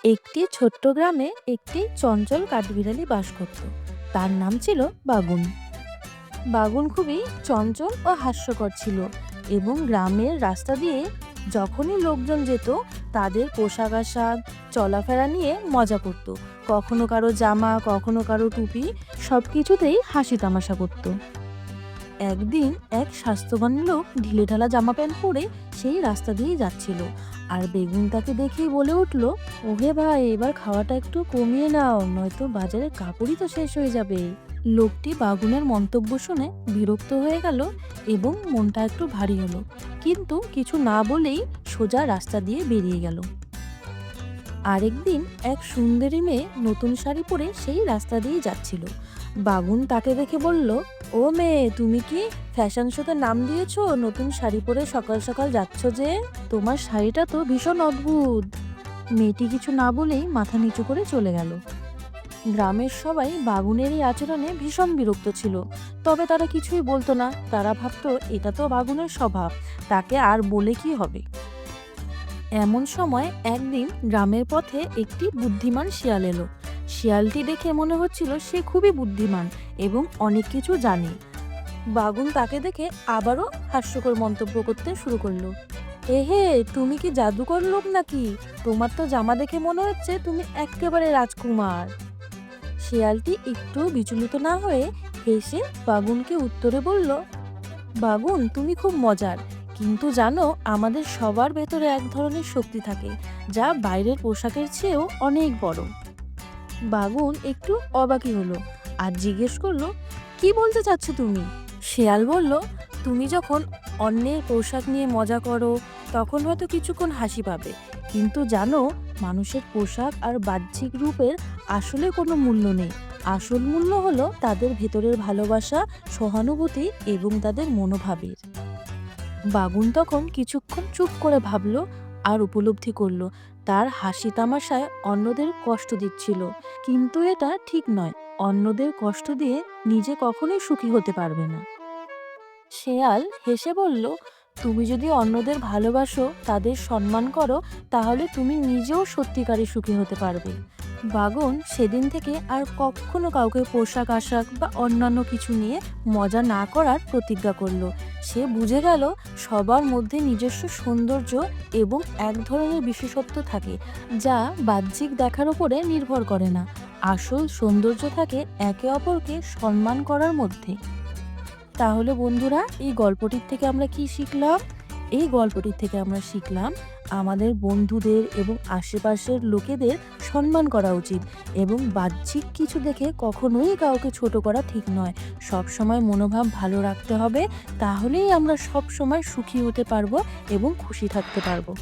একটি ছোট্ট গ্রামে একটি চঞ্চল কাঠবিড়ালি বাস করত। তার নাম ছিল বাগুন। বাগুন খুবই চঞ্চল ও হাস্যকর ছিল এবং গ্রামের রাস্তা দিয়ে যখনই লোকজন যেত তাদের পোশাক আশাক চলাফেরা নিয়ে মজা করত। কখনো কারো জামা, কখনো কারো টুপি, সব কিছুতেই হাসি তামাশা করত। একদিন এক স্বাস্থ্যবান লোক ঢিলেঢালা জামা প্যান্ট পরে সেই রাস্তা দিয়েই যাচ্ছিল। আর বেগুন তাকে দেখেই বলে উঠল, ওহে ভাই, এবার খাওয়াটা একটু কমিয়ে নাও, নয়তো বাজারে কাপড়ই তো শেষ হয়ে যাবে। লোকটি বাগুনের মন্তব্য শুনে বিরক্ত হয়ে গেল এবং মনটা একটু ভারী হলো, কিন্তু কিছু না বলেই সোজা রাস্তা দিয়ে বেরিয়ে গেল। আরেকদিন এক সুন্দরী মেয়ে নতুন শাড়ি পরে সেই রাস্তা দিয়ে যাচ্ছিল। বাগুন তাকে দেখে বলল, ও মেয়ে, তুমি কি ফ্যাশন শোতে নাম দিয়েছো? নতুন শাড়ি পরে সকাল সকাল যাচ্ছ যে? তোমার শাড়িটা তো ভীষণ অদ্ভুত। মেয়েটি কিছু না বলেই মাথা নিচু করে চলে গেল। গ্রামের সবাই বাগুনের এই আচরণে ভীষণ বিরক্ত ছিল, তবে তারা কিছুই বলতো না। তারা ভাবতো এটা তো বাগুনের স্বভাব, তাকে আর বলে কি হবে। এমন সময় একদিন গ্রামের পথে একটি বুদ্ধিমান শিয়াল এলো। শিয়ালটি দেখে মনে হচ্ছিল সে খুবই বুদ্ধিমান এবং অনেক কিছু জানে। বাগুন তাকে দেখে আবারও হাস্যকর মন্তব্য করতে শুরু করলো। এহে, তুমি কি জাদুকর লোক নাকি? তোমার তো জামা দেখে মনে হচ্ছে তুমি একেবারে রাজকুমার। শিয়ালটি একটু বিচলিত না হয়ে হেসে বাগুনকে উত্তরে বলল, বাগুন, তুমি খুব মজার, কিন্তু জানো, আমাদের সবার ভেতরে এক ধরনের শক্তি থাকে যা বাইরের পোশাকের চেয়েও অনেক বড়। বাগুন একটু অবাকই হলো আর জিজ্ঞেস করলো, কি বলতে চাচ্ছ তুমি? শেয়াল বলল, তুমি যখন অন্যের পোশাক নিয়ে মজা করো তখন হয়তো কিছুক্ষণ হাসি পাবে, কিন্তু জানো, মানুষের পোশাক আর বাহ্যিক রূপের আসলে কোনো মূল্য নেই। আসল মূল্য হলো তাদের ভেতরের ভালোবাসা, সহানুভূতি এবং তাদের মনোভাবের। বাগুন তখন কিছুক্ষণ চুপ করে ভাবলো আর উপলব্ধি করলো তার হাসি তামাশায় অন্যদের কষ্ট দিচ্ছিল, কিন্তু এটা ঠিক নয়। অন্যদের কষ্ট দিয়ে নিজে কখনোই সুখী হতে পারবে না। শেয়াল হেসে বলল, তুমি যদি অন্যদের ভালোবাসো, তাদের সম্মান করো, তাহলে তুমি নিজেও সত্যিকারে সুখী হতে পারবে। বাগুন সেদিন থেকে আর কখনো কাউকে পোশাক আশাক বা অন্যান্য কিছু নিয়ে মজা না করার প্রতিজ্ঞা করলো। সে বুঝে গেল সবার মধ্যে নিজস্ব সৌন্দর্য এবং এক ধরনের বিশেষত্ব থাকে, যা বাহ্যিক দেখার উপরে নির্ভর করে না। আসল সৌন্দর্য থাকে একে অপরকে সম্মান করার মধ্যে। তাহলে বন্ধুরা, এই গল্পটির থেকে আমরা কি শিখলাম? এই গল্পটির থেকে আমরা শিখলাম আমাদের বন্ধুদের এবং আশেপাশের লোকেদের সম্মান করা উচিত এবং বাহ্যিক কিছু দেখে কখনোই কাউকে ছোট করা ঠিক নয়। সব সময় মনোভাব ভালো রাখতে হবে, তাহলেই আমরা সব সময় সুখী হতে পারবো এবং খুশি থাকতে পারবো।